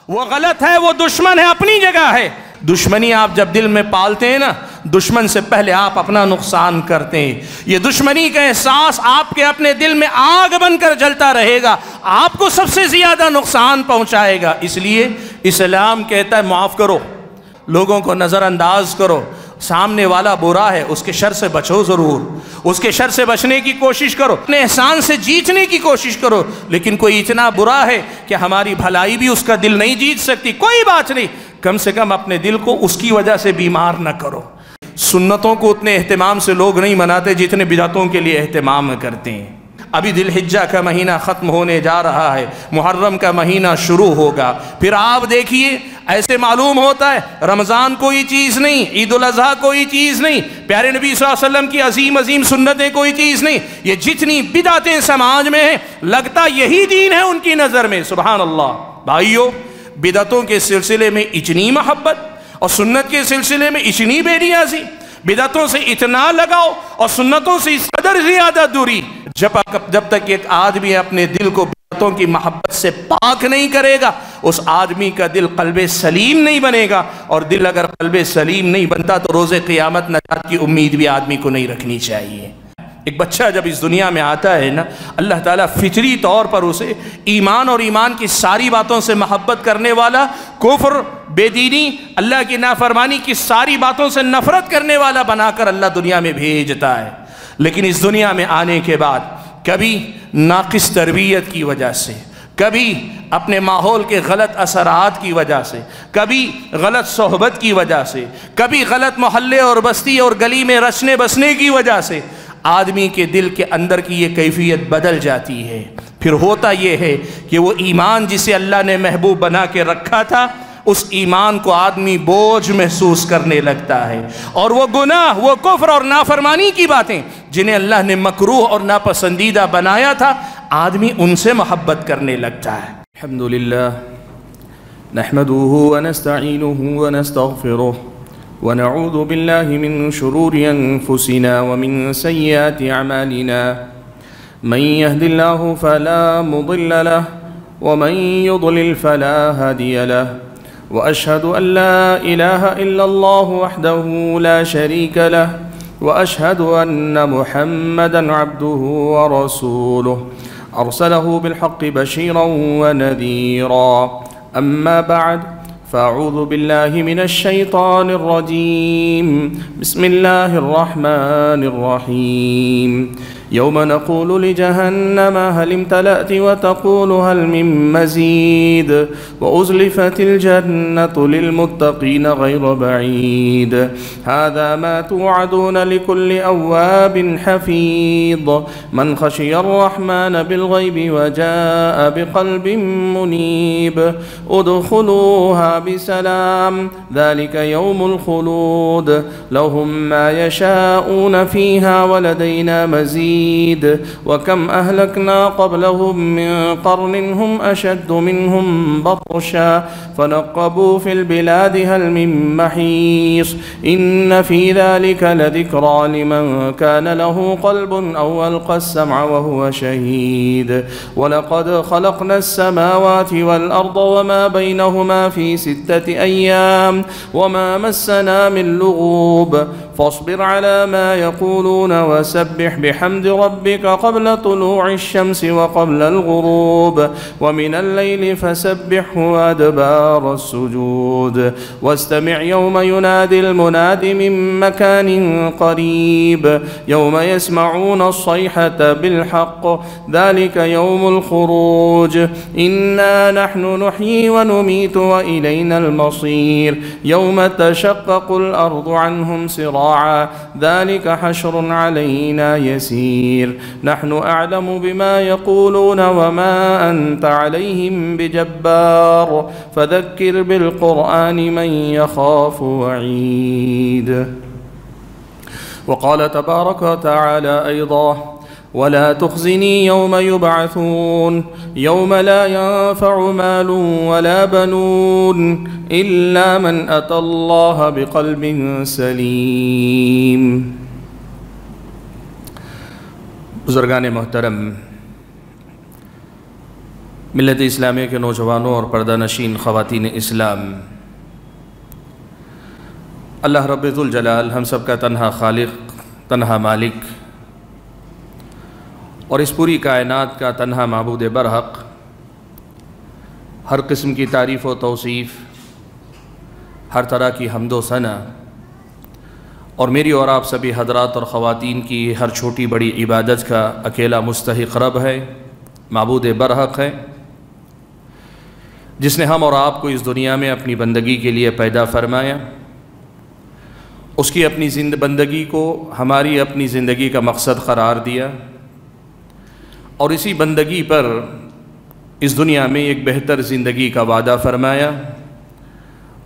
وہ غلط ہے، وہ دشمن ہے، اپنی جگہ ہے۔ دشمنی آپ جب دل میں پالتے ہیں نا، دشمن سے پہلے آپ اپنا نقصان کرتے ہیں۔ یہ دشمنی کا احساس آپ کے اپنے دل میں آگ بن کر جلتا رہے گا، آپ کو سب سے زیادہ نقصان پہنچائے گا۔ اس لیے اسلام کہتا ہے معاف کرو، لوگوں کو نظر انداز کرو، سامنے والا برا ہے اس کے شر سے بچو، ضرور اس کے شر سے بچنے کی کوشش کرو، اپنے احسان سے جیتنے کی کوشش کرو، لیکن کوئی اتنا برا ہے کہ ہماری بھلائی بھی اس کا دل نہیں جیت سکتی، کوئی بات نہیں، کم سے کم اپنے دل کو اس کی وجہ سے بیمار نہ کرو۔ سنتوں کو اتنے اہتمام سے لوگ نہیں مناتے جتنے بدعتوں کے لیے اہتمام کرتے ہیں۔ ابھی ذی الحجہ کا مہینہ ختم ہونے جا رہا ہے، محرم کا مہینہ شروع ہوگا، پھر آپ دیکھیے ایسے معلوم ہوتا ہے رمضان کوئی چیز نہیں، عید الاضحیٰ کوئی چیز نہیں، پیارے نبی صلی اللہ علیہ وسلم کی عظیم عظیم سنتیں کوئی چیز نہیں، یہ جتنی بدعتیں سماج میں ہیں لگتا یہی دین ہے ان کی نظر میں۔ سبحان اللہ۔ بھائیو، بدعتوں کے سلسلے میں اتنی محبت اور سنت کے سلسلے میں اتنی بے نیازی، بدعتوں سے اتنا لگاؤ اور سنتوں سے اس قدر زیادہ دوری، جب تک ایک آدمی اپنے دل کو بدعتوں کی محبت سے پاک نہیں کرے گا، اس آدمی کا دل قلب سلیم نہیں بنے گا، اور دل اگر قلب سلیم نہیں بنتا تو روز قیامت نجات کی امید بھی آدمی کو نہیں رکھنی چاہیے۔ ایک بچہ جب اس دنیا میں آتا ہے نا، اللہ تعالیٰ فطری طور پر اسے ایمان اور ایمان کی ساری باتوں سے محبت کرنے والا، کفر، بے دینی، اللہ کی نافرمانی کی ساری باتوں سے نفرت کرنے والا بنا کر اللہ دنیا میں بھیجتا ہے۔ لیکن اس دنیا میں آنے کے بعد کبھی ناقص تربیت کی وجہ سے، کبھی اپنے ماحول کے غلط اثرات کی وجہ سے، کبھی غلط صحبت کی وجہ سے، کبھی غلط محلے اور بستی اور گلی میں رچنے بسنے کی وجہ سے آدمی کے دل کے اندر کی یہ کیفیت بدل جاتی ہے۔ پھر ہوتا یہ ہے کہ وہ ایمان جسے اللہ نے محبوب بنا کے رکھا تھا، اس ایمان کو آدمی بوجھ محسوس کرنے لگتا ہے، اور وہ گناہ، وہ کفر اور نافرمانی کی باتیں جنہیں اللہ نے مکروہ اور ناپسندیدہ بنایا تھا، آدمی ان سے محبت کرنے لگتا ہے۔ الحمدللہ نحمده ونستعینه ونستغفره ونعوذ بالله من شرور أنفسنا ومن سيئات أعمالنا، من يهد الله فلا مضل له ومن يضلل فلا هادي له، وأشهد أن لا إله إلا الله وحده لا شريك له، وأشهد أن محمدًا عبده ورسوله أرسله بالحق بشيرا ونذيرا، أما بعد فأعوذ بالله من الشيطان الرجيم، بسم الله الرحمن الرحيم، يوم نقول لجهنم هل امتلأت وتقول هل من مزيد، وأزلفت الجنة للمتقين غير بعيد، هذا ما توعدون لكل أواب حفيظ، من خشي الرحمن بالغيب وجاء بقلب منيب، ادخلوها بسلام، ذلك يوم الخلود، لهم ما يشاءون فيها ولدينا مزيد، وكم أهلكنا قبلهم من قرن هم أشد منهم بطشا فنقبوا في البلاد هل من محيص، إن في ذلك لذكرى لمن كان له قلب أو ألقى السمع وهو شهيد، ولقد خلقنا السماوات والأرض وما بينهما في 6 أيام وما مسنا من لغوب، فاصبر على ما يقولون وسبح بحمد ربك قبل طلوع الشمس وقبل الغروب، ومن الليل فسبحه وأدبار السجود، واستمع يوم ينادي المناد من مكان قريب، يوم يسمعون الصيحة بالحق، ذلك يوم الخروج، إنا نحن نحيي ونميت وإلينا المصير، يوم تشقق الأرض عنهم سراعا، ذلك حشر علينا يسير، نحن أعلم بما يقولون وما أنت عليهم بجبار، فذكر بالقرآن من يخاف وعيد. وقال تبارك وتعالى أيضا: ولا تخزني يوم يبعثون يوم لا ينفع مال ولا بنون إلا من أتى الله بقلب سليم. بزرگان محترم، ملت اسلامیہ کے نوجوانوں اور پردہ نشین خواتین اسلام، اللہ رب ذوالجلال ہم سب کا تنہا خالق، تنہا مالک اور اس پوری کائنات کا تنہا معبود برحق، ہر قسم کی تعریف و توصیف، ہر طرح کی حمد و ثنا اور میری اور آپ سبھی حضرات اور خواتین کی ہر چھوٹی بڑی عبادت کا اکیلا مستحق رب ہے، معبود برحق ہے، جس نے ہم اور آپ کو اس دنیا میں اپنی بندگی کے لیے پیدا فرمایا، اس کی اپنی بندگی کو ہماری اپنی زندگی کا مقصد قرار دیا اور اسی بندگی پر اس دنیا میں ایک بہتر زندگی کا وعدہ فرمایا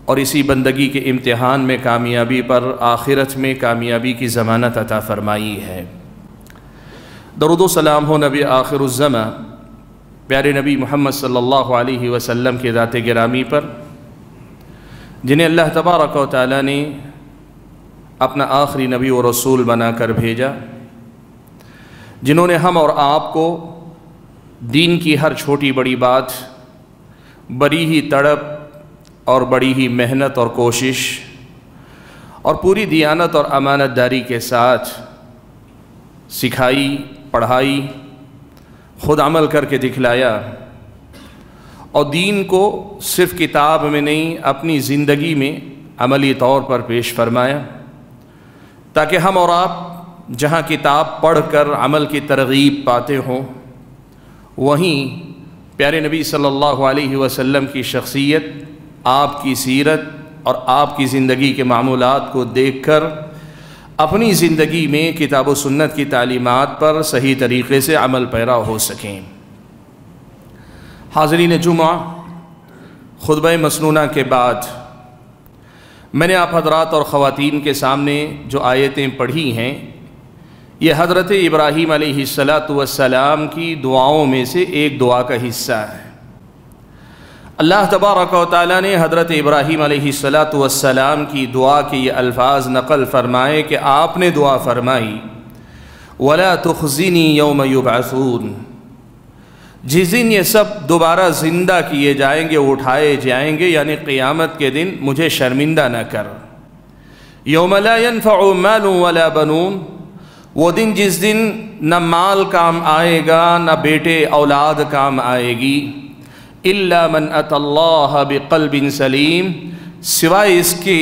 اور اسی بندگی کے امتحان میں کامیابی پر آخرت میں کامیابی کی ضمانت عطا فرمائی ہے۔ درود و سلام ہو نبی آخر الزماں پیارے نبی محمد صلی اللہ علیہ وسلم کے ذات گرامی پر، جنہیں اللہ تبارک و تعالی نے اپنا آخری نبی و رسول بنا کر بھیجا، جنہوں نے ہم اور آپ کو دین کی ہر چھوٹی بڑی بات بڑی ہی تڑپ اور بڑی ہی محنت اور کوشش اور پوری دیانت اور امانت داری کے ساتھ سکھائی، پڑھائی، خود عمل کر کے دکھلایا اور دین کو صرف کتاب میں نہیں اپنی زندگی میں عملی طور پر پیش فرمایا، تاکہ ہم اور آپ جہاں کتاب پڑھ کر عمل کی ترغیب پاتے ہوں، وہیں پیارے نبی صلی اللہ علیہ وسلم کی شخصیت، آپ کی سیرت اور آپ کی زندگی کے معمولات کو دیکھ کر اپنی زندگی میں کتاب و سنت کی تعلیمات پر صحیح طریقے سے عمل پیرا ہو سکیں۔ حاضرین جمعہ، خطبہ مسنونہ کے بعد میں نے آپ حضرات اور خواتین کے سامنے جو آیتیں پڑھی ہیں، یہ حضرت ابراہیم علیہ السلام کی دعاؤں میں سے ایک دعا کا حصہ ہے۔ اللہ تبارک و تعالیٰ نے حضرت ابراہیم علیہ السلام کی دعا کے یہ الفاظ نقل فرمائے کہ آپ نے دعا فرمائی، وَلَا تُخْزِنِي يَوْمَ يُبْعَثُونَ، جس دن یہ سب دوبارہ زندہ کیے جائیں گے، اٹھائے جائیں گے، یعنی قیامت کے دن مجھے شرمندہ نہ کر۔ یوم لا ينفع مال ولا بنون، وہ دن جس دن نہ مال کام آئے گا نہ بیٹے اولاد کام آئے گی، الا من اتى اللہ بقلب سلیم، سوائے اس کے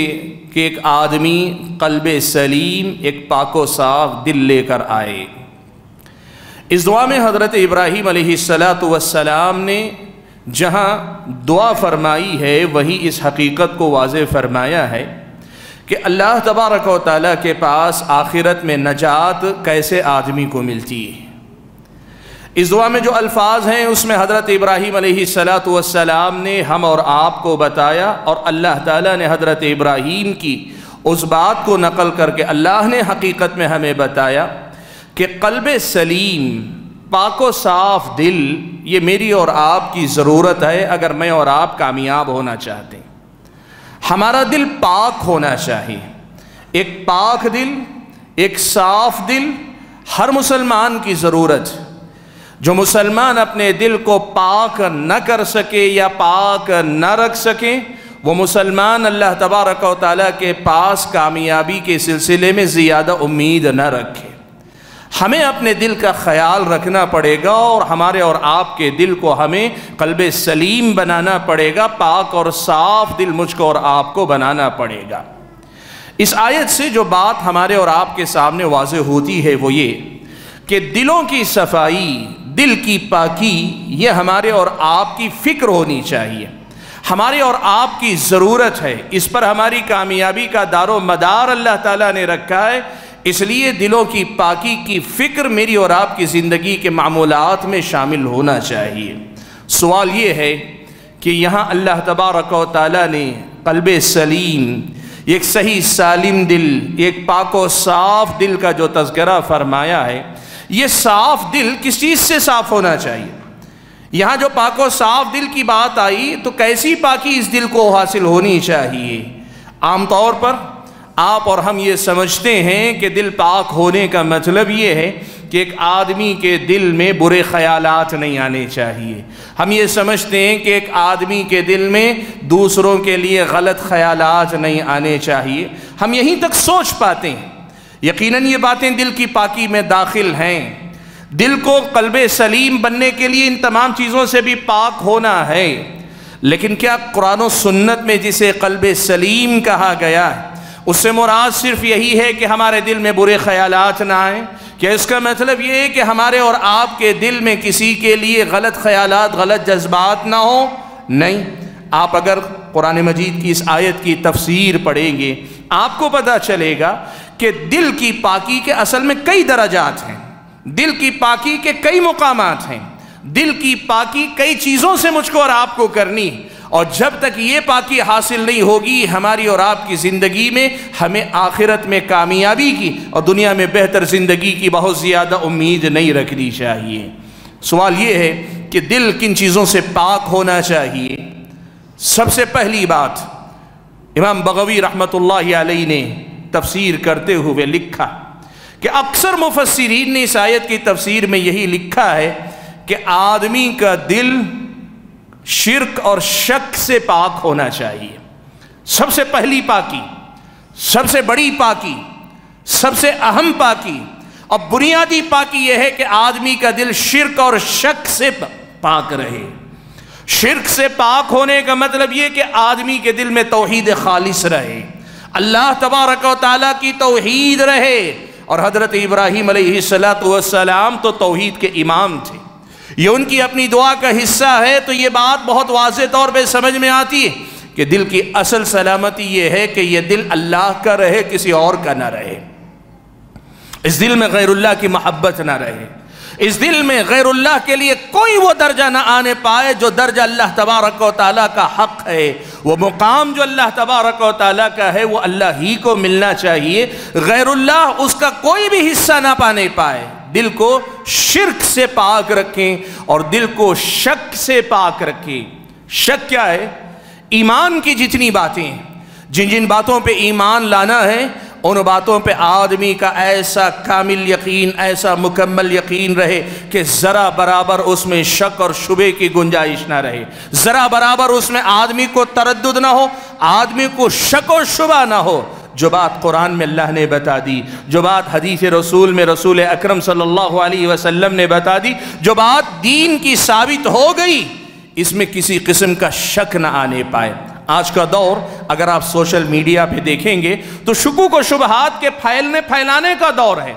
کہ ایک آدمی قلب سلیم، ایک پاک و صاف دل لے کر آئے۔ اس دعا میں حضرت ابراہیم علیہ السلام نے جہاں دعا فرمائی ہے، وہی اس حقیقت کو واضح فرمایا ہے کہ اللہ تبارک و تعالیٰ کے پاس آخرت میں نجات کیسے آدمی کو ملتی ہے۔ اس دعا میں جو الفاظ ہیں اس میں حضرت ابراہیم علیہ السلام نے ہم اور آپ کو بتایا، اور اللہ تعالیٰ نے حضرت ابراہیم کی اس بات کو نقل کر کے اللہ نے حقیقت میں ہمیں بتایا کہ قلب سلیم، پاک و صاف دل، یہ میری اور آپ کی ضرورت ہے اگر میں اور آپ کامیاب ہونا چاہتے ہیں۔ ہمارا دل پاک ہونا چاہیے، ایک پاک دل، ایک صاف دل ہر مسلمان کی ضرورت۔ جو مسلمان اپنے دل کو پاک نہ کر سکے یا پاک نہ رکھ سکے، وہ مسلمان اللہ تبارک و تعالیٰ کے پاس کامیابی کے سلسلے میں زیادہ امید نہ رکھے۔ ہمیں اپنے دل کا خیال رکھنا پڑے گا اور ہمارے اور آپ کے دل کو ہمیں قلب سلیم بنانا پڑے گا، پاک اور صاف دل مجھ کو اور آپ کو بنانا پڑے گا۔ اس آیت سے جو بات ہمارے اور آپ کے سامنے واضح ہوتی ہے وہ یہ کہ دلوں کی صفائی، دل کی پاکی، یہ ہمارے اور آپ کی فکر ہونی چاہیے، ہمارے اور آپ کی ضرورت ہے۔ اس پر ہماری کامیابی کا دار و مدار اللہ تعالیٰ نے رکھا ہے، اس لیے دلوں کی پاکی کی فکر میری اور آپ کی زندگی کے معمولات میں شامل ہونا چاہیے۔ سوال یہ ہے کہ یہاں اللہ تبارک و تعالیٰ نے قلب سلیم، ایک صحیح سالم دل، ایک پاک و صاف دل کا جو تذکرہ فرمایا ہے، یہ صاف دل کس چیز سے صاف ہونا چاہیے؟ یہاں جو پاک و صاف دل کی بات آئی تو کیسی پاکی اس دل کو حاصل ہونی چاہیے؟ عام طور پر آپ اور ہم یہ سمجھتے ہیں کہ دل پاک ہونے کا مطلب یہ ہے کہ ایک آدمی کے دل میں برے خیالات نہیں آنے چاہیے۔ ہم یہ سمجھتے ہیں کہ ایک آدمی کے دل میں دوسروں کے لیے غلط خیالات نہیں آنے چاہیے، ہم یہیں تک سوچ پاتے ہیں۔ یقیناً یہ باتیں دل کی پاکی میں داخل ہیں، دل کو قلب سلیم بننے کے لیے ان تمام چیزوں سے بھی پاک ہونا ہے، لیکن کیا قرآن و سنت میں جسے قلب سلیم کہا گیا ہے اس سے مراد صرف یہی ہے کہ ہمارے دل میں برے خیالات نہ آئیں؟ کیا اس کا مطلب یہ ہے کہ ہمارے اور آپ کے دل میں کسی کے لیے غلط خیالات، غلط جذبات نہ ہوں؟ نہیں۔ آپ اگر قرآن مجید کی اس آیت کی تفسیر پڑھیں گے آپ کو پتہ چلے گا کہ دل کی پاکی کے اصل میں کئی درجات ہیں، دل کی پاکی کے کئی مقامات ہیں، دل کی پاکی کئی چیزوں سے مجھ کو اور آپ کو کرنی، اور جب تک یہ پاکی حاصل نہیں ہوگی ہماری اور آپ کی زندگی میں ہمیں آخرت میں کامیابی کی اور دنیا میں بہتر زندگی کی بہت زیادہ امید نہیں رکھنی چاہیے۔ سوال یہ ہے کہ دل کن چیزوں سے پاک ہونا چاہیے؟ سب سے پہلی بات امام بغوی رحمۃ اللہ علیہ نے تفسیر کرتے ہوئے لکھا کہ اکثر مفسرین نے اس آیت کی تفسیر میں یہی لکھا ہے کہ آدمی کا دل شرک اور شک سے پاک ہونا چاہیے۔ سب سے پہلی پاکی، سب سے بڑی پاکی، سب سے اہم پاکی اور بنیادی پاکی یہ ہے کہ آدمی کا دل شرک اور شک سے پاک رہے۔ شرک سے پاک ہونے کا مطلب یہ کہ آدمی کے دل میں توحید خالص رہے، اللہ تبارک و تعالیٰ کی توحید رہے، اور حضرت ابراہیم علیہ السلام تو توحید کے امام تھے، یہ ان کی اپنی دعا کا حصہ ہے۔ تو یہ بات بہت واضح طور پہ سمجھ میں آتی ہے کہ دل کی اصل سلامتی یہ ہے کہ یہ دل اللہ کا رہے، کسی اور کا نہ رہے، اس دل میں غیر اللہ کی محبت نہ رہے، اس دل میں غیر اللہ کے لیے کوئی وہ درجہ نہ آنے پائے جو درجہ اللہ تبارک و تعالیٰ کا حق ہے، وہ مقام جو اللہ تبارک و تعالیٰ کا ہے وہ اللہ ہی کو ملنا چاہیے، غیر اللہ اس کا کوئی بھی حصہ نہ پانے پائے۔ دل کو شرک سے پاک رکھیں اور دل کو شک سے پاک رکھیں۔ شک کیا ہے؟ ایمان کی جتنی باتیں ہیں، جن جن باتوں پہ ایمان لانا ہے ان باتوں پہ آدمی کا ایسا کامل یقین، ایسا مکمل یقین رہے کہ ذرا برابر اس میں شک اور شبے کی گنجائش نہ رہے، ذرا برابر اس میں آدمی کو تردد نہ ہو، آدمی کو شک اور شبہ نہ ہو۔ جو بات قرآن میں اللہ نے بتا دی، جو بات حدیث رسول میں رسول اکرم صلی اللہ علیہ وسلم نے بتا دی، جو بات دین کی ثابت ہو گئی، اس میں کسی قسم کا شک نہ آنے پائے۔ آج کا دور اگر آپ سوشل میڈیا پہ دیکھیں گے تو شکوک و شبہات کے پھیلانے کا دور ہے۔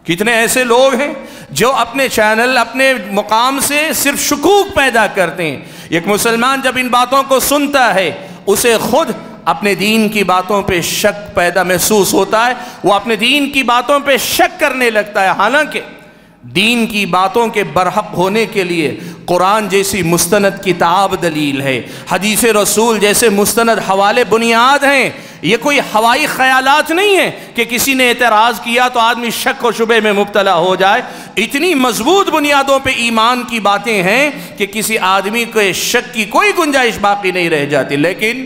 کتنے ایسے لوگ ہیں جو اپنے چینل، اپنے مقام سے صرف شکوک پیدا کرتے ہیں۔ ایک مسلمان جب ان باتوں کو سنتا ہے اسے خود اپنے دین کی باتوں پہ شک پیدا محسوس ہوتا ہے، وہ اپنے دین کی باتوں پہ شک کرنے لگتا ہے، حالانکہ دین کی باتوں کے برحق ہونے کے لیے قرآن جیسی مستند کتاب دلیل ہے، حدیث رسول جیسے مستند حوالے بنیاد ہیں۔ یہ کوئی ہوائی خیالات نہیں ہیں کہ کسی نے اعتراض کیا تو آدمی شک و شبے میں مبتلا ہو جائے۔ اتنی مضبوط بنیادوں پہ ایمان کی باتیں ہیں کہ کسی آدمی کو شک کی کوئی گنجائش باقی نہیں رہ جاتی۔ لیکن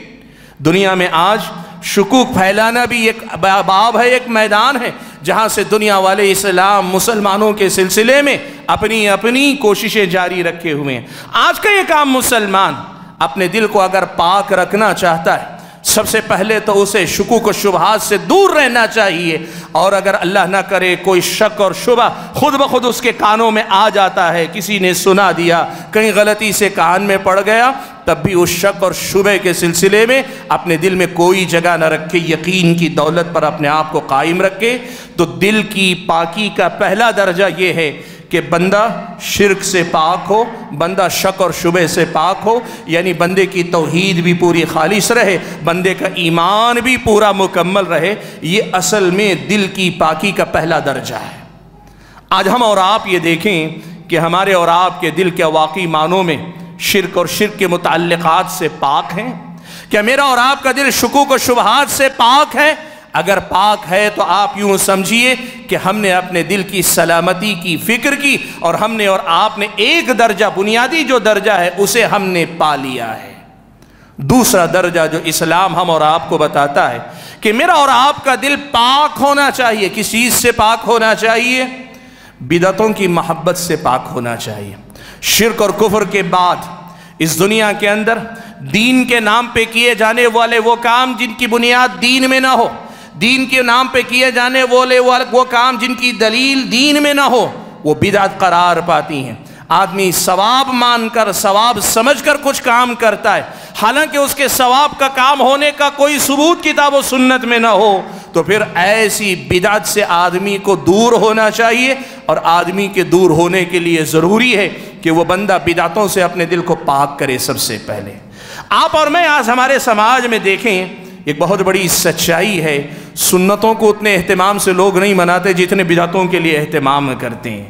دنیا میں آج شکوک پھیلانا بھی ایک باب ہے، ایک میدان ہے جہاں سے دنیا والے اسلام مسلمانوں کے سلسلے میں اپنی اپنی کوششیں جاری رکھے ہوئے ہیں۔ آج کا یہ کام مسلمان اپنے دل کو اگر پاک رکھنا چاہتا ہے، سب سے پہلے تو اسے شکوک و شبہات سے دور رہنا چاہیے، اور اگر اللہ نہ کرے کوئی شک اور شبہ خود بخود اس کے کانوں میں آ جاتا ہے، کسی نے سنا دیا، کہیں غلطی سے کان میں پڑ گیا، تب بھی اس شک اور شبہ کے سلسلے میں اپنے دل میں کوئی جگہ نہ رکھے، یقین کی دولت پر اپنے آپ کو قائم رکھے۔ تو دل کی پاکی کا پہلا درجہ یہ ہے کہ بندہ شرک سے پاک ہو، بندہ شک اور شبہ سے پاک ہو، یعنی بندے کی توحید بھی پوری خالص رہے، بندے کا ایمان بھی پورا مکمل رہے۔ یہ اصل میں دل کی پاکی کا پہلا درجہ ہے۔ آج ہم اور آپ یہ دیکھیں کہ ہمارے اور آپ کے دل کیا واقعی معنوں میں شرک اور شرک کے متعلقات سے پاک ہیں؟ کیا میرا اور آپ کا دل شکوک و شبہات سے پاک ہے؟ اگر پاک ہے تو آپ یوں سمجھیے کہ ہم نے اپنے دل کی سلامتی کی فکر کی، اور ہم نے اور آپ نے ایک درجہ، بنیادی جو درجہ ہے اسے ہم نے پا لیا ہے۔ دوسرا درجہ جو اسلام ہم اور آپ کو بتاتا ہے کہ میرا اور آپ کا دل پاک ہونا چاہیے۔ کس چیز سے پاک ہونا چاہیے؟ بدعتوں کی محبت سے پاک ہونا چاہیے۔ شرک اور کفر کے بعد اس دنیا کے اندر دین کے نام پہ کیے جانے والے وہ کام جن کی بنیاد دین میں نہ ہو، دین کے نام پہ کیے جانے والے وہ کام جن کی دلیل دین میں نہ ہو، وہ بدعت قرار پاتی ہیں۔ آدمی ثواب مان کر، ثواب سمجھ کر کچھ کام کرتا ہے، حالانکہ اس کے ثواب کا کام ہونے کا کوئی ثبوت کتاب و سنت میں نہ ہو، تو پھر ایسی بدعت سے آدمی کو دور ہونا چاہیے۔ اور آدمی کے دور ہونے کے لیے ضروری ہے کہ وہ بندہ بدعتوں سے اپنے دل کو پاک کرے۔ سب سے پہلے آپ اور میں آج ہمارے سماج میں دیکھیں، ایک بہت بڑی سچائی ہے، سنتوں کو اتنے اہتمام سے لوگ نہیں مناتے جتنے بدعتوں کے لیے اہتمام کرتے ہیں۔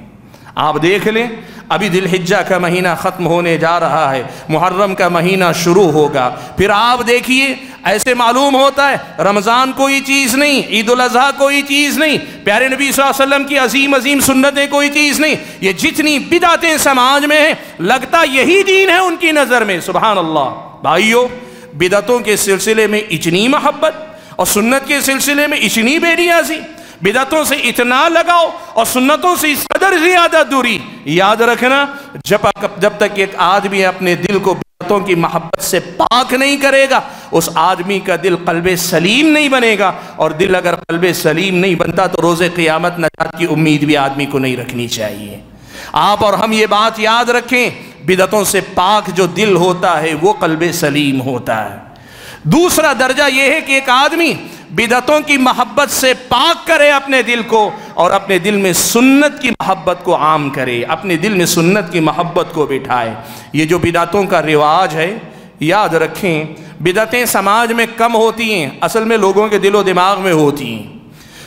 آپ دیکھ لیں، ابھی ذی الحجہ کا مہینہ ختم ہونے جا رہا ہے، محرم کا مہینہ شروع ہوگا، پھر آپ دیکھیے ایسے معلوم ہوتا ہے رمضان کوئی چیز نہیں، عید الاضحیٰ کوئی چیز نہیں، پیارے نبی صلی اللہ علیہ وسلم کی عظیم عظیم سنتیں کوئی چیز نہیں، یہ جتنی بدعتیں سماج میں ہیں لگتا یہی دین ہے ان کی نظر میں۔ سبحان اللہ۔ بھائیو، بدعتوں کے سلسلے میں اتنی محبت اور سنت کے سلسلے میں اتنی بے نیازی، بدعتوں سے اتنا لگاؤ اور سنتوں سے اس قدر زیادہ دوری۔ یاد رکھنا، جب تک ایک آدمی اپنے دل کو بدعتوں کی محبت سے پاک نہیں کرے گا، اس آدمی کا دل قلب سلیم نہیں بنے گا، اور دل اگر قلب سلیم نہیں بنتا تو روز قیامت نجات کی امید بھی آدمی کو نہیں رکھنی چاہیے۔ آپ اور ہم یہ بات یاد رکھیں، بدعتوں سے پاک جو دل ہوتا ہے وہ قلب سلیم ہوتا ہے۔ دوسرا درجہ یہ ہے کہ ایک آدمی بدعتوں کی محبت سے پاک کرے اپنے دل کو، اور اپنے دل میں سنت کی محبت کو عام کرے، اپنے دل میں سنت کی محبت کو بٹھائے۔ یہ جو بدعتوں کا رواج ہے، یاد رکھیں بدعتیں سماج میں کم ہوتی ہیں، اصل میں لوگوں کے دل و دماغ میں ہوتی ہیں۔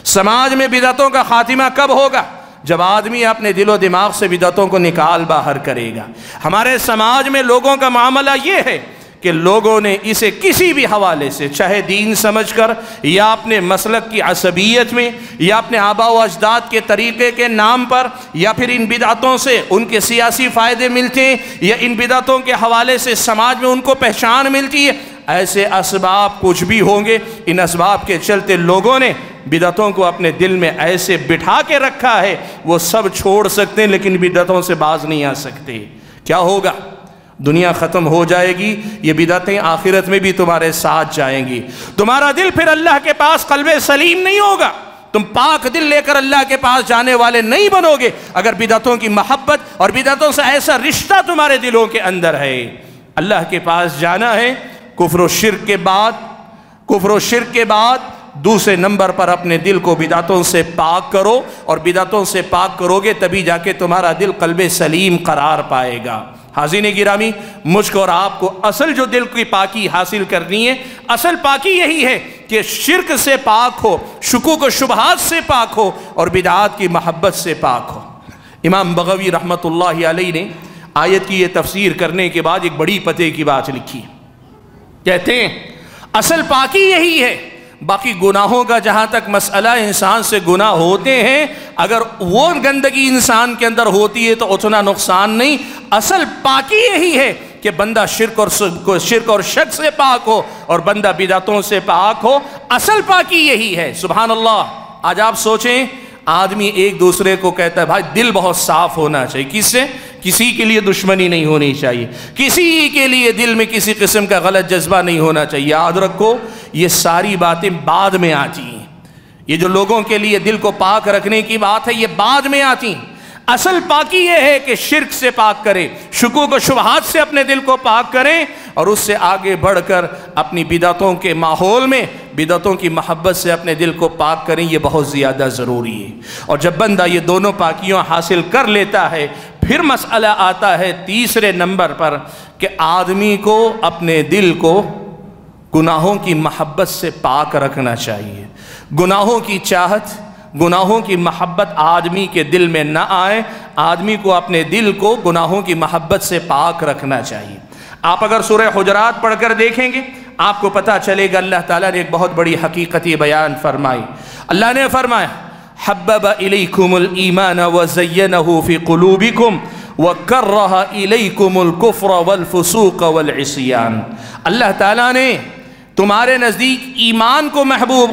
سماج میں بدعتوں کا خاتمہ کب ہوگا؟ جب آدمی اپنے دل و دماغ سے بدعتوں کو نکال باہر کرے گا۔ ہمارے سماج میں لوگوں کا معاملہ یہ ہے کہ لوگوں نے اسے کسی بھی حوالے سے، چاہے دین سمجھ کر یا اپنے مسلک کی عصبیت میں یا اپنے آباء و اجداد کے طریقے کے نام پر، یا پھر ان بدعتوں سے ان کے سیاسی فائدے ملتے ہیں، یا ان بدعتوں کے حوالے سے سماج میں ان کو پہچان ملتی ہے، ایسے اسباب کچھ بھی ہوں گے، ان اسباب کے چلتے لوگوں نے بدعتوں کو اپنے دل میں ایسے بٹھا کے رکھا ہے، وہ سب چھوڑ سکتے ہیں لیکن بدعتوں سے باز نہیں آ سکتے۔ کیا ہوگا؟ دنیا ختم ہو جائے گی، یہ بدعتیں آخرت میں بھی تمہارے ساتھ جائیں گی، تمہارا دل پھر اللہ کے پاس قلب سلیم نہیں ہوگا، تم پاک دل لے کر اللہ کے پاس جانے والے نہیں بنو گے اگر بدعتوں کی محبت اور بدعتوں سے ایسا رشتہ تمہارے دلوں کے اندر ہے۔ اللہ کے پاس جانا ہے، کفر و شرک کے بعد دوسرے نمبر پر اپنے دل کو بدعتوں سے پاک کرو، اور بدعتوں سے پاک کرو گے تبھی جا کے تمہارا دل قلب سلیم قرار پائے گا۔ حاضرین گرامی، مجھ کو اور آپ کو اصل جو دل کی پاکی حاصل کرنی ہے، اصل پاکی یہی ہے کہ شرک سے پاک ہو، شکوک و شبہات سے پاک ہو، اور بدعات کی محبت سے پاک ہو۔ امام بغوی رحمۃ اللہ علیہ نے آیت کی یہ تفسیر کرنے کے بعد ایک بڑی پتے کی بات لکھی، کہتے ہیں اصل پاکی یہی ہے، باقی گناہوں کا جہاں تک مسئلہ انسان سے گناہ ہوتے ہیں، اگر وہ گندگی انسان کے اندر ہوتی ہے تو اتنا نقصان نہیں، اصل پاکی یہی ہے کہ بندہ شرک اور شک سے پاک ہو اور بندہ بدعتوں سے پاک ہو، اصل پاکی یہی ہے۔ سبحان اللہ۔ آج آپ سوچیں، آدمی ایک دوسرے کو کہتا ہے بھائی دل بہت صاف ہونا چاہیے، کس سے؟ کسی کے لیے دشمنی نہیں ہونی چاہیے، کسی کے لیے دل میں کسی قسم کا غلط جذبہ نہیں ہونا چاہیے۔ یاد رکھو، یہ ساری باتیں بعد میں آتی ہیں، یہ جو لوگوں کے لیے دل کو پاک رکھنے کی بات ہے یہ بعد میں آتی ہیں۔ اصل پاکی یہ ہے کہ شرک سے پاک کریں، شکوک و شبہات سے اپنے دل کو پاک کریں، اور اس سے آگے بڑھ کر اپنی بدعتوں کے ماحول میں بدعتوں کی محبت سے اپنے دل کو پاک کریں، یہ بہت زیادہ ضروری ہے۔ اور جب بندہ یہ دونوں پاکیوں حاصل کر لیتا ہے، پھر مسئلہ آتا ہے تیسرے نمبر پر کہ آدمی کو اپنے دل کو گناہوں کی محبت سے پاک رکھنا چاہیے۔ گناہوں کی چاہت، گناہوں کی محبت آدمی کے دل میں نہ آئے، آدمی کو اپنے دل کو گناہوں کی محبت سے پاک رکھنا چاہیے۔ آپ اگر سورہ حجرات پڑھ کر دیکھیں گے آپ کو پتہ چلے گا اللہ تعالیٰ نے ایک بہت بڑی حقیقتی بیان فرمائی۔ اللہ نے فرمایا حبب الیکم الایمان وزینہ فی قلوبکم وکرہ الیکم الکفر والفسوق والعصیان۔ اللہ تعالیٰ نے تمہارے نزدیک ایمان کو محبوب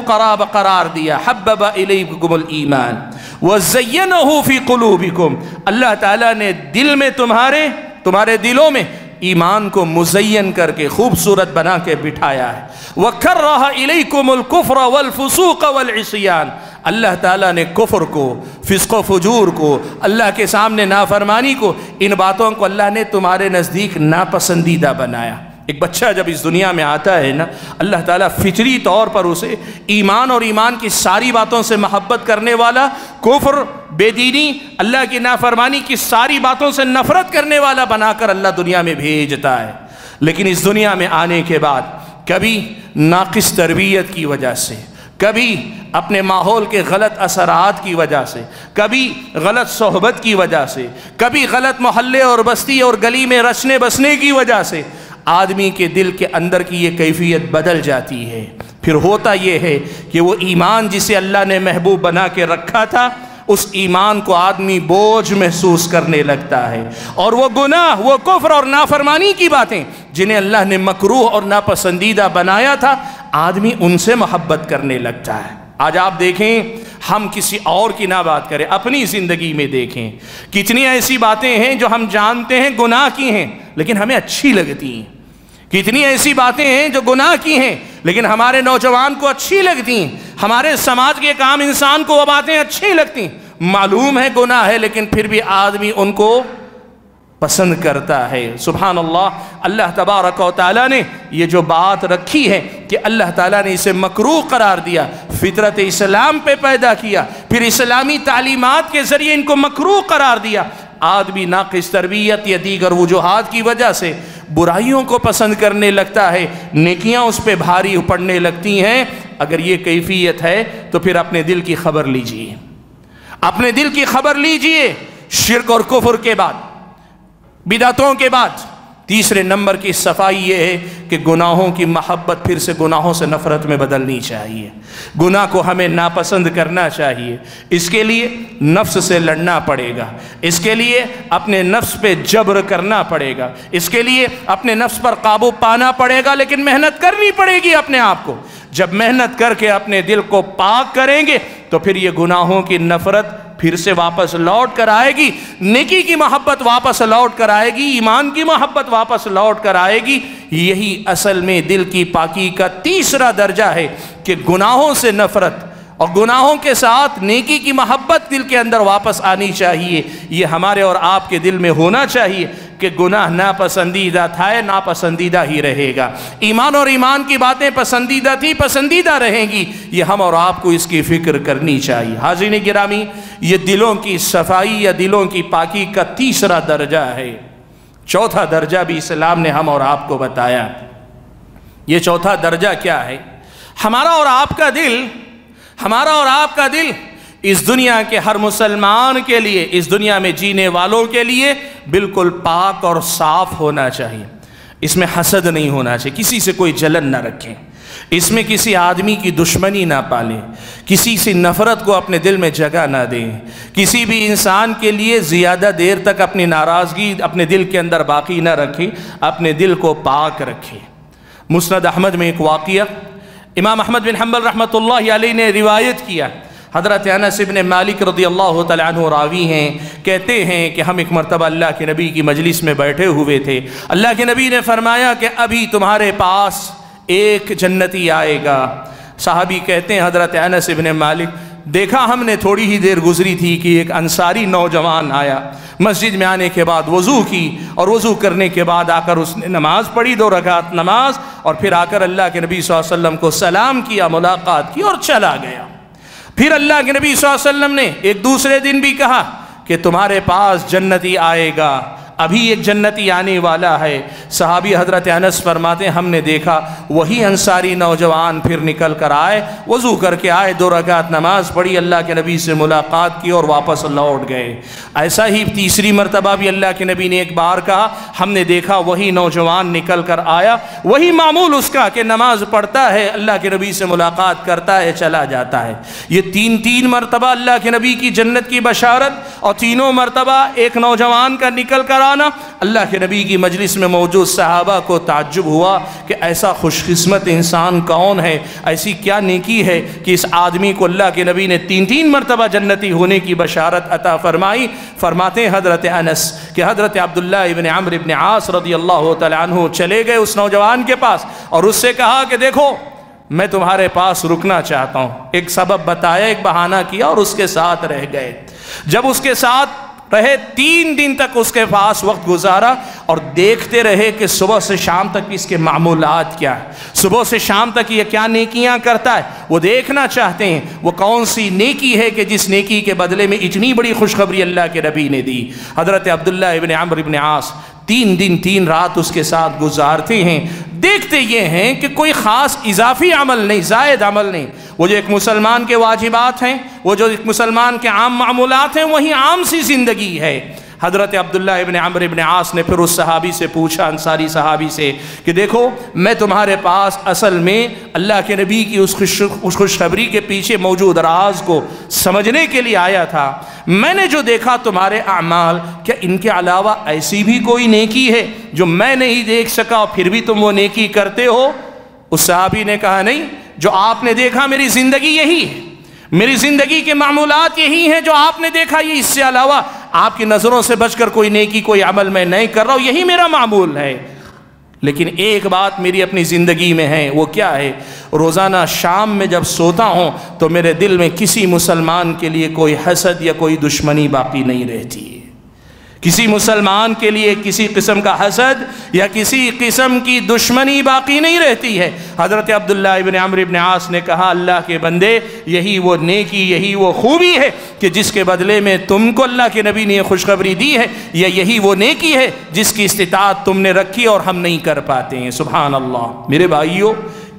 قرار دیا، حبب الیکم الایمان، وَزَيَّنَهُ فِي قُلُوبِكُمْ، اللہ تعالیٰ نے دل میں تمہارے دلوں میں ایمان کو مزین کر کے خوبصورت بنا کے بٹھایا ہے۔ وَكَرَّهَ إِلَيْكُمُ الْكُفْرَ وَالْفُسُوقَ وَالْعِصْيَانَ، اللہ تعالیٰ نے کفر کو، فسق و فجور کو، اللہ کے سامنے نافرمانی کو، ان باتوں کو اللہ نے تمہارے نزدیک ناپسندیدہ بنایا۔ ایک بچہ جب اس دنیا میں آتا ہے نا، اللہ تعالیٰ فطری طور پر اسے ایمان اور ایمان کی ساری باتوں سے محبت کرنے والا، کفر، بے دینی، اللہ کی نافرمانی کی ساری باتوں سے نفرت کرنے والا بنا کر اللہ دنیا میں بھیجتا ہے۔ لیکن اس دنیا میں آنے کے بعد کبھی ناقص تربیت کی وجہ سے، کبھی اپنے ماحول کے غلط اثرات کی وجہ سے، کبھی غلط صحبت کی وجہ سے، کبھی غلط محلے اور بستی اور گلی میں رچنے بسنے کی وجہ سے آدمی کے دل کے اندر کی یہ کیفیت بدل جاتی ہے۔ پھر ہوتا یہ ہے کہ وہ ایمان جسے اللہ نے محبوب بنا کے رکھا تھا، اس ایمان کو آدمی بوجھ محسوس کرنے لگتا ہے، اور وہ گناہ، وہ کفر اور نافرمانی کی باتیں جنہیں اللہ نے مکروہ اور ناپسندیدہ بنایا تھا، آدمی ان سے محبت کرنے لگتا ہے۔ آج آپ دیکھیں، ہم کسی اور کی نہ بات کریں، اپنی زندگی میں دیکھیں کتنی ایسی باتیں ہیں جو ہم جانتے ہیں گناہ کی ہیں لیکن ہمیں اچھی لگتی ہیں، کتنی ایسی باتیں ہیں جو گناہ کی ہیں لیکن ہمارے نوجوان کو اچھی لگتی ہیں، ہمارے سماج کے ایک عام انسان کو وہ باتیں اچھی لگتی ہیں، معلوم ہے گناہ ہے لیکن پھر بھی آدمی ان کو پسند کرتا ہے۔ سبحان اللہ، اللہ تبارک و تعالیٰ نے یہ جو بات رکھی ہے کہ اللہ تعالیٰ نے اسے مکروہ قرار دیا، فطرت اسلام پہ پیدا کیا، پھر اسلامی تعلیمات کے ذریعے ان کو مکروہ قرار دیا، آدمی ناقص تربیت یا دیگر وجوہات کی وجہ سے برائیوں کو پسند کرنے لگتا ہے، نیکیاں اس پہ بھاری پڑنے لگتی ہیں۔ اگر یہ کیفیت ہے تو پھر اپنے دل کی خبر لیجئے، اپنے دل کی خبر لیجئے۔ شرک اور کفر کے بعد، بدعتوں کے بعد تیسرے نمبر کی صفائی یہ ہے کہ گناہوں کی محبت پھر سے گناہوں سے نفرت میں بدلنی چاہیے، گناہ کو ہمیں ناپسند کرنا چاہیے۔ اس کے لیے نفس سے لڑنا پڑے گا، اس کے لیے اپنے نفس پہ جبر کرنا پڑے گا، اس کے لیے اپنے نفس پر قابو پانا پڑے گا، لیکن محنت کرنی پڑے گی اپنے آپ کو۔ جب محنت کر کے اپنے دل کو پاک کریں گے تو پھر یہ گناہوں کی نفرت پھر سے واپس لوٹ کر آئے گی، نیکی کی محبت واپس لوٹ کر آئے گی، ایمان کی محبت واپس لوٹ کر آئے گی۔ یہی اصل میں دل کی پاکی کا تیسرا درجہ ہے کہ گناہوں سے نفرت اور گناہوں کے ساتھ نیکی کی محبت دل کے اندر واپس آنی چاہیے۔ یہ ہمارے اور آپ کے دل میں ہونا چاہیے کہ گناہ ناپسندیدہ تھا، ناپسندیدہ ہی رہے گا، ایمان اور ایمان کی باتیں پسندیدہ تھی، پسندیدہ رہیں گی۔ یہ ہم اور آپ کو اس کی فکر کرنی چاہیے۔ حاضرین گرامی، یہ دلوں کی صفائی یا دلوں کی پاکی کا تیسرا درجہ ہے۔ چوتھا درجہ بھی اسلام نے ہم اور آپ کو بتایا۔ یہ چوتھا درجہ کیا ہے؟ ہمارا اور آپ کا دل اس دنیا کے ہر مسلمان کے لیے، اس دنیا میں جینے والوں کے لیے بالکل پاک اور صاف ہونا چاہیے۔ اس میں حسد نہیں ہونا چاہیے، کسی سے کوئی جلن نہ رکھیں، اس میں کسی آدمی کی دشمنی نہ پالیں، کسی سے نفرت کو اپنے دل میں جگہ نہ دیں، کسی بھی انسان کے لیے زیادہ دیر تک اپنی ناراضگی اپنے دل کے اندر باقی نہ رکھیں، اپنے دل کو پاک رکھیں۔ مسند احمد میں ایک واقعہ امام احمد بن حنبل رحمۃ اللہ علیہ نے روایت کیا، حضرت انس بن مالک رضی اللہ تعالیٰ عنہ راوی ہیں، کہتے ہیں کہ ہم ایک مرتبہ اللہ کے نبی کی مجلس میں بیٹھے ہوئے تھے، اللہ کے نبی نے فرمایا کہ ابھی تمہارے پاس ایک جنتی آئے گا۔ صحابی کہتے ہیں حضرت انس بن مالک، دیکھا ہم نے تھوڑی ہی دیر گزری تھی کہ ایک انصاری نوجوان آیا، مسجد میں آنے کے بعد وضو کی اور وضو کرنے کے بعد آ کر اس نے نماز پڑھی، 2 رکعت نماز، اور پھر آ کر اللہ کے نبی صلی اللہ علیہ وسلم کو سلام کیا، ملاقات کی اور چلا گیا۔ پھر اللہ کے نبی صلی اللہ علیہ وسلم نے ایک دوسرے دن بھی کہا کہ تمہارے پاس جنتی آئے گا، ابھی ایک جنتی آنے والا ہے۔ صحابی حضرت انس فرماتے ہیں ہم نے دیکھا وہی انصاری نوجوان پھر نکل کر آئے، وضو کر کے آئے، 2 رکعت نماز پڑھی، اللہ کے نبی سے ملاقات کی اور واپس لوٹ گئے۔ ایسا ہی تیسری مرتبہ بھی اللہ کے نبی نے ایک بار کہا، ہم نے دیکھا وہی نوجوان نکل کر آیا، وہی معمول اس کا کہ نماز پڑھتا ہے، اللہ کے نبی سے ملاقات کرتا ہے، چلا جاتا ہے۔ یہ تین مرتبہ اللہ کے نبی کی جنت کی بشارت، اور تینوں مرتبہ ایک نوجوان کا نکل کر پڑھا نا، اللہ کے نبی کی مجلس میں موجود صحابہ کو تعجب ہوا کہ ایسا خوش قسمت انسان کون ہے، ایسی کیا نیکی ہے کہ اس آدمی کو اللہ کے نبی نے 3 مرتبہ جنتی ہونے کی بشارت عطا فرمائی۔ فرماتے ہیں حضرت انس کہ حضرت عبداللہ ابن عمرو ابن عاص رضی اللہ تعالیٰ عنہ چلے گئے اس نوجوان کے پاس اور اس سے کہا کہ دیکھو میں تمہارے پاس رکنا چاہتا ہوں۔ ایک سبب بتایا، ایک بہانہ کیا اور اس کے ساتھ رہ گئے۔ جب اس کے ساتھ رہے 3 دن تک اس کے پاس وقت گزارا اور دیکھتے رہے کہ صبح سے شام تک اس کے معمولات کیا ہے، صبح سے شام تک یہ کیا نیکیاں کرتا ہے، وہ دیکھنا چاہتے ہیں وہ کون سی نیکی ہے کہ جس نیکی کے بدلے میں اتنی بڑی خوشخبری اللہ کے نبی نے دی۔ حضرت عبداللہ ابن عمرو ابن عاص 3 دن 3 رات اس کے ساتھ گزارتے ہیں۔ دیکھتے یہ ہیں کہ کوئی خاص اضافی عمل نہیں، زائد عمل نہیں، وہ جو ایک مسلمان کے واجبات ہیں، وہ جو ایک مسلمان کے عام معمولات ہیں، وہی عام سی زندگی ہے۔ حضرت عبداللہ ابن عمرو ابن عاص نے پھر اس صحابی سے پوچھا، انصاری صحابی سے، کہ دیکھو میں تمہارے پاس اصل میں اللہ کے نبی کی اس خوشخبری کے پیچھے موجود راز کو سمجھنے کے لیے آیا تھا۔ میں نے جو دیکھا تمہارے اعمال، کیا ان کے علاوہ ایسی بھی کوئی نیکی ہے جو میں نہیں دیکھ سکا اور پھر بھی تم وہ نیکی کرتے ہو؟ اس صحابی نے کہا نہیں، جو آپ نے دیکھا میری زندگی یہی ہے، میری زندگی کے معمولات یہی ہیں جو آپ نے دیکھا، یہ اس سے علاوہ آپ کی نظروں سے بچ کر کوئی نیکی کوئی عمل میں نہیں کر رہا ہوں، یہی میرا معمول ہے۔ لیکن ایک بات میری اپنی زندگی میں ہے، وہ کیا ہے؟ روزانہ شام میں جب سوتا ہوں تو میرے دل میں کسی مسلمان کے لیے کوئی حسد یا کوئی دشمنی باقی نہیں رہتی ہے۔ کسی مسلمان کے لیے کسی قسم کا حسد یا کسی قسم کی دشمنی باقی نہیں رہتی ہے۔ حضرت عبداللہ ابن عمرو ابن عاص نے کہا اللہ کے بندے، یہی وہ نیکی، یہی وہ خوبی ہے کہ جس کے بدلے میں تم کو اللہ کے نبی نے یہ خوشخبری دی ہے، یا یہی وہ نیکی ہے جس کی استطاعت تم نے رکھی اور ہم نہیں کر پاتے ہیں۔ سبحان اللہ۔ میرے بھائیوں،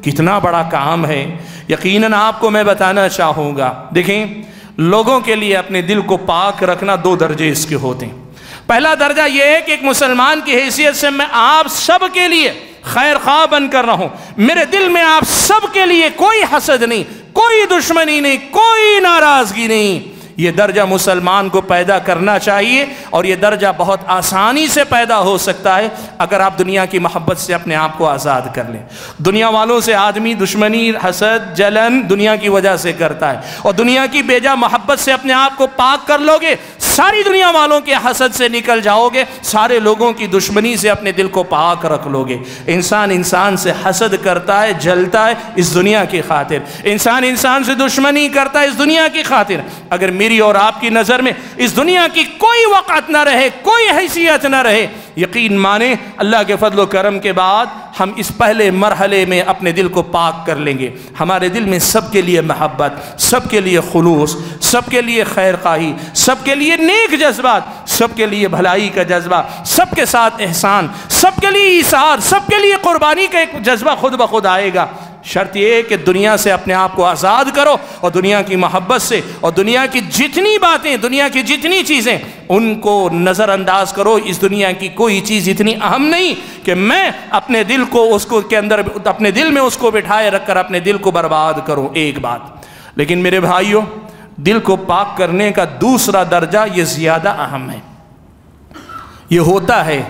کتنا بڑا کام ہے۔ یقیناً آپ کو میں بتانا چاہوں گا، دیکھیں لوگوں کے لیے اپنے دل کو پاک رکھنا 2 درجے اس کے ہوتے ہیں۔ پہلا درجہ یہ ہے کہ ایک مسلمان کی حیثیت سے میں آپ سب کے لیے خیر خواہ بن کر رہوں، میرے دل میں آپ سب کے لیے کوئی حسد نہیں، کوئی دشمنی نہیں، کوئی ناراضگی نہیں۔ یہ درجہ مسلمان کو پیدا کرنا چاہیے، اور یہ درجہ بہت آسانی سے پیدا ہو سکتا ہے اگر آپ دنیا کی محبت سے اپنے آپ کو آزاد کر لیں۔ دنیا والوں سے آدمی دشمنی، حسد، جلن دنیا کی وجہ سے کرتا ہے، اور دنیا کی بیجا محبت سے اپنے آپ کو پاک کر لو گے، ساری دنیا والوں کے حسد سے نکل جاؤ گے، سارے لوگوں کی دشمنی سے اپنے دل کو پاک رکھ لو گے۔ انسان سے حسد کرتا ہے، جلتا ہے اس دنیا کی خاطر، انسان سے دشمنی کرتا ہے اس دنیا کی خاطر۔ اگر میری اور آپ کی نظر میں اس دنیا کی کوئی وقت نہ رہے، کوئی حیثیت نہ رہے، یقین مانے اللہ کے فضل و کرم کے بعد ہم اس پہلے مرحلے میں اپنے دل کو پاک کر لیں گے۔ ہمارے دل میں سب کے لیے محبت، سب کے لیے خلوص، سب کے لیے خیر خواہی، سب کے لیے نیک جذبات، سب کے لیے بھلائی کا جذبہ، سب کے ساتھ احسان، سب کے لیے ایثار، سب کے لیے قربانی کا ایک جذبہ خود بخود آئے گا۔ شرط یہ ہے کہ دنیا سے اپنے آپ کو آزاد کرو، اور دنیا کی محبت سے اور دنیا کی جتنی باتیں، دنیا کی جتنی چیزیں، ان کو نظر انداز کرو۔ اس دنیا کی کوئی چیز اتنی اہم نہیں کہ میں اپنے دل کو اس کو کے اندر، اپنے دل میں اس کو بٹھائے رکھ کر اپنے دل کو برباد کروں۔ ایک بات، لیکن میرے بھائیوں، دل کو پاک کرنے کا دوسرا درجہ یہ زیادہ اہم ہے۔ یہ ہوتا ہے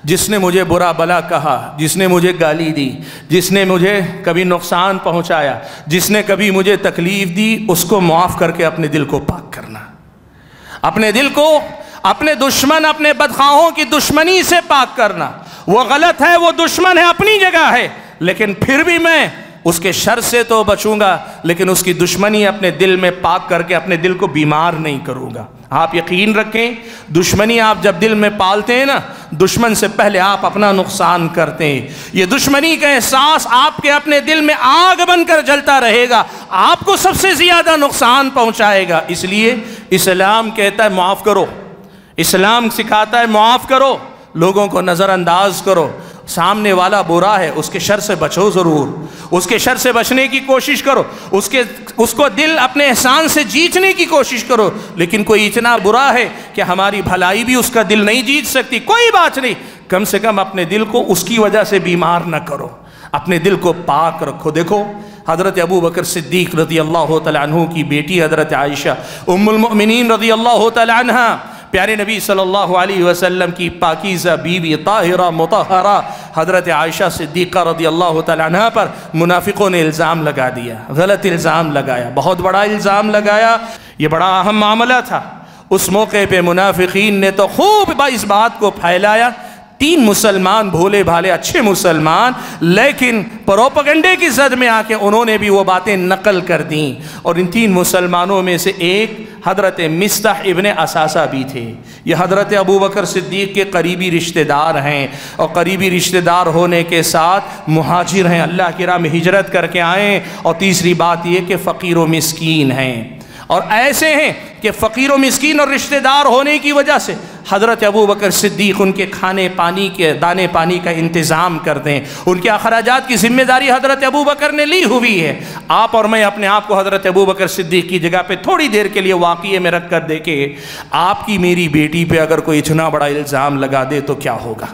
جس نے مجھے برا بلا کہا، جس نے مجھے گالی دی، جس نے مجھے کبھی نقصان پہنچایا، جس نے کبھی مجھے تکلیف دی، اس کو معاف کر کے اپنے دل کو پاک کرنا، اپنے دل کو اپنے دشمن، اپنے بدخواہوں کی دشمنی سے پاک کرنا۔ وہ غلط ہے، وہ دشمن ہے، اپنی جگہ ہے، لیکن پھر بھی میں اس کے شر سے تو بچوں گا، لیکن اس کی دشمنی اپنے دل میں پاک کر کے اپنے دل کو بیمار نہیں کروں گا۔ آپ یقین رکھیں، دشمنی آپ جب دل میں پالتے ہیں نا، دشمن سے پہلے آپ اپنا نقصان کرتے ہیں۔ یہ دشمنی کا احساس آپ کے اپنے دل میں آگ بن کر جلتا رہے گا، آپ کو سب سے زیادہ نقصان پہنچائے گا۔ اس لیے اسلام کہتا ہے معاف کرو، اسلام سکھاتا ہے معاف کرو، لوگوں کو نظر انداز کرو۔ سامنے والا برا ہے، اس کے شر سے بچو، ضرور اس کے شر سے بچنے کی کوشش کرو، اس کو دل اپنے احسان سے جیتنے کی کوشش کرو۔ لیکن کوئی اتنا برا ہے کہ ہماری بھلائی بھی اس کا دل نہیں جیت سکتی، کوئی بات نہیں، کم سے کم اپنے دل کو اس کی وجہ سے بیمار نہ کرو، اپنے دل کو پاک رکھو۔ دیکھو حضرت ابو بکر صدیق رضی اللہ تعالیٰ عنہ کی بیٹی حضرت عائشہ ام المؤمنین رضی اللہ تعالیٰ عنہ پیارے نبی صلی اللہ علیہ وسلم کی پاکیزہ بیوی طاہرہ مطہرہ حضرت عائشہ صدیقہ رضی اللہ تعالیٰ عنہ پر منافقوں نے الزام لگا دیا، غلط الزام لگایا، بہت بڑا الزام لگایا۔ یہ بڑا اہم معاملہ تھا۔ اس موقع پہ منافقین نے تو خوب اس بات کو پھیلایا۔ 3 مسلمان بھولے بھالے اچھے مسلمان، لیکن پروپیگنڈے کی زد میں آ کے انہوں نے بھی وہ باتیں نقل کر دیں، اور ان 3 مسلمانوں میں سے ایک حضرت مصطح ابن اساسہ بھی تھے۔ یہ حضرت ابوبکر صدیق کے قریبی رشتہ دار ہیں، اور قریبی رشتہ دار ہونے کے ساتھ مہاجر ہیں، اللہ کی راہ میں ہجرت کر کے آئے، اور تیسری بات یہ کہ فقیر و مسکین ہیں، اور ایسے ہیں کہ فقیر و مسکین اور رشتہ دار ہونے کی وجہ سے حضرت ابوبکر صدیق ان کے کھانے پانی کے دانے پانی کا انتظام کرتے ہیں، ان کے اخراجات کی ذمہ داری حضرت ابوبکر نے لی ہوئی ہے۔ آپ اور میں اپنے آپ کو حضرت ابوبکر صدیق کی جگہ پہ تھوڑی دیر کے لیے واقعے میں رکھ کر دیکھیں، آپ کی میری بیٹی پہ اگر کوئی اتنا بڑا الزام لگا دے تو کیا ہوگا؟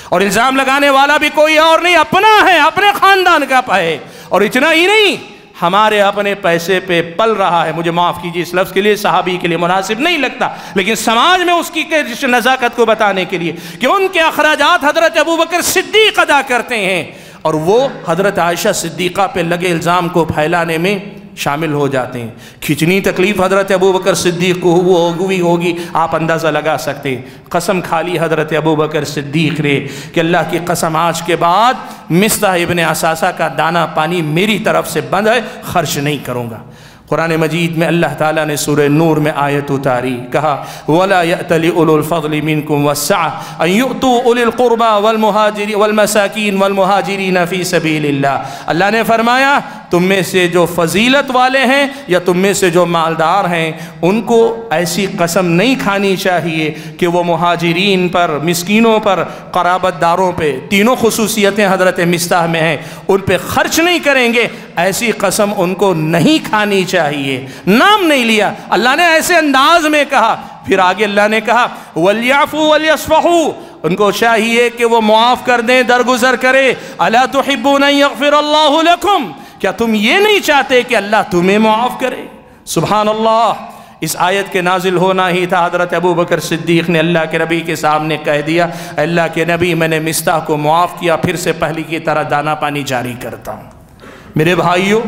اور الزام لگانے والا بھی کوئی اور نہیں، اپنا ہے، اپنے خاندان کا ہے، اور اتنا ہی نہیں، ہمارے اپنے پیسے پہ پل رہا ہے۔ مجھے معاف کیجیے اس لفظ کے لیے، صحابی کے لیے مناسب نہیں لگتا، لیکن سماج میں اس کی نزاکت کو بتانے کے لیے کہ ان کے اخراجات حضرت ابوبکر صدیق ادا کرتے ہیں، اور وہ حضرت عائشہ صدیقہ پہ لگے الزام کو پھیلانے میں شامل ہو جاتے ہیں۔ کتنی تکلیف حضرت ابوبکر صدیق کو ہوگی آپ اندازہ لگا سکتے ہیں۔ قسم کھا لی حضرت ابوبکر صدیق نے کہ اللہ کی قسم آج کے بعد مصطح ابن اساسہ کا دانہ پانی میری طرف سے بند ہے، خرچ نہیں کروں گا۔ قرآن مجید میں اللہ تعالیٰ نے سورہ نور میں آیت اتاری، کہا وَلَا يَأْتَلِ أُولُو الْفَضْلِ مِنْكُمْ وَالسَّعَةِ أَن يُؤْتُوا أُولِي الْقُرْبَى وَالْمَسَاكِينَ وَالْمُهَاجِرِينَ فِي سَبِيلِ اللَّهِ۔ اللہ نے فرمایا تم میں سے جو فضیلت والے ہیں یا تم میں سے جو مالدار ہیں، ان کو ایسی قسم نہیں کھانی چاہیے کہ وہ مہاجرین پر، مسکینوں پر، قرابت داروں پہ، تینوں خصوصیتیں حضرت مصطح میں ہیں، ان پہ خرچ نہیں کریں گے، ایسی قسم ان کو نہیں کھانی چاہیے۔ نام نہیں لیا، اللہ نے ایسے انداز میں کہا۔ پھر آگے اللہ نے کہا وَلْيَعْفُوا وَلْيَصْفَحُوا، ان کو چاہیے کہ وہ معاف کر دیں، درگزر کرے۔ أَلَا تُحِبُّونَ أَن يَغْفِرَ اللَّهُ لَكُمْ، کیا تم یہ نہیں چاہتے کہ اللہ تمہیں معاف کرے؟ سبحان اللہ۔ اس آیت کے نازل ہونا ہی تھا، حضرت ابوبکر صدیق نے اللہ کے نبی کے سامنے کہہ دیا، اللہ کے نبی میں نے مصطح کو معاف کیا، پھر سے پہلی کی طرح دانہ پانی جاری کرتا ہوں۔ میرے بھائیوں،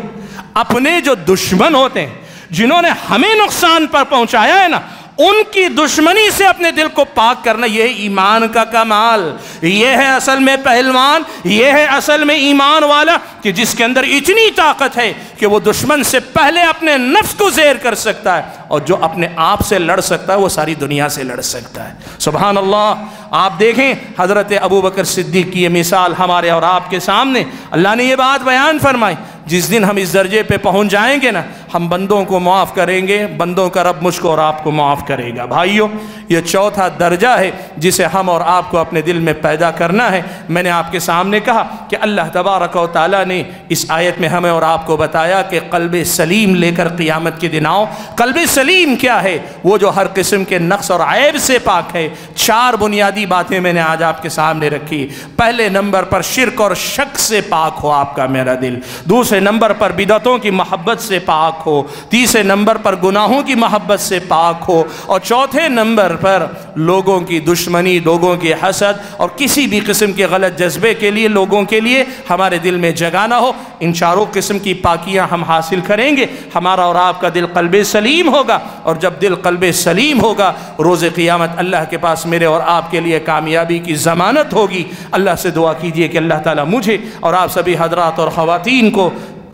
اپنے جو دشمن ہوتے ہیں، جنہوں نے ہمیں نقصان پر پہنچایا ہے نا، ان کی دشمنی سے اپنے دل کو پاک کرنا، یہ ایمان کا کمال، یہ ہے اصل میں پہلوان، یہ ہے اصل میں ایمان والا، کہ جس کے اندر اتنی طاقت ہے کہ وہ دشمن سے پہلے اپنے نفس کو زیر کر سکتا ہے، اور جو اپنے آپ سے لڑ سکتا ہے وہ ساری دنیا سے لڑ سکتا ہے۔ سبحان اللہ۔ آپ دیکھیں حضرت ابوبکر صدیق کی یہ مثال ہمارے اور آپ کے سامنے، اللہ نے یہ بات بیان فرمائی، جس دن ہم اس درجے پہ پہنچ جائیں گے نا، ہم بندوں کو معاف کریں گے، بندوں کا رب مجھ کو اور آپ کو معاف کرے گا۔ بھائیوں، یہ چوتھا درجہ ہے جسے ہم اور آپ کو اپنے دل میں پیدا کرنا ہے۔ میں نے آپ کے سامنے کہا کہ اللہ تبارک و تعالیٰ نے اس آیت میں ہمیں اور آپ کو بتایا کہ قلب سلیم لے کر قیامت کے دن آؤ۔ قلب سلیم کیا ہے؟ وہ جو ہر قسم کے نقص اور عیب سے پاک ہے۔ 4 بنیادی باتیں میں نے آج آپ کے سامنے رکھی۔ پہلے نمبر پر شرک اور شک سے پاک ہو آپ کا میرا دل، دوسرے نمبر پر بدعتوں کی محبت سے پاک ہو، تیسرے نمبر پر گناہوں کی محبت سے پاک ہو، اور چوتھے نمبر پر لوگوں کی دشمنی، لوگوں کی حسد اور کسی بھی قسم کے غلط جذبے کے لیے لوگوں کے لیے ہمارے دل میں جگہ نہ ہو۔ ان چاروں قسم کی پاکیاں ہم حاصل کریں گے، ہمارا اور آپ کا دل قلب سلیم ہوگا، اور جب دل قلب سلیم ہوگا، روز قیامت اللہ کے پاس میرے اور آپ کے لیے کامیابی کی ضمانت ہوگی۔ اللہ سے دعا کیجئے کہ اللہ تعالیٰ مجھے اور آپ سبھی حضرات اور خواتین کو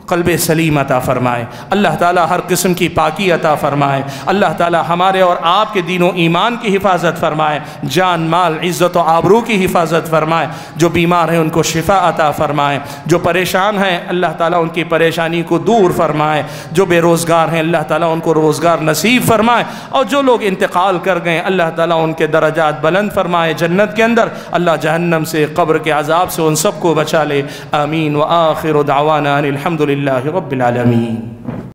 قلب سلیم عطا فرمائے، اللہ تعالیٰ ہر قسم کی پاکی عطا فرمائے، اللہ تعالیٰ ہمارے اور آپ کے دین و ایمان کی حفاظت فرمائے، جان مال عزت و آبرو کی حفاظت فرمائے، جو بیمار ہیں ان کو شفا عطا فرمائے، جو پریشان ہیں اللہ تعالیٰ ان کی پریشانی کو دور فرمائے، جو بے روزگار ہیں اللہ تعالیٰ ان کو روزگار نصیب فرمائے، اور جو لوگ انتقال کر گئے اللہ تعالیٰ ان کے درجات بلند فرمائے جنت کے اندر، اللہ جہنم سے، قبر کے عذاب سے ان سب کو بچا لے۔ آمین۔ وآخر دعوانا ان الحمد للہ رب العالمین۔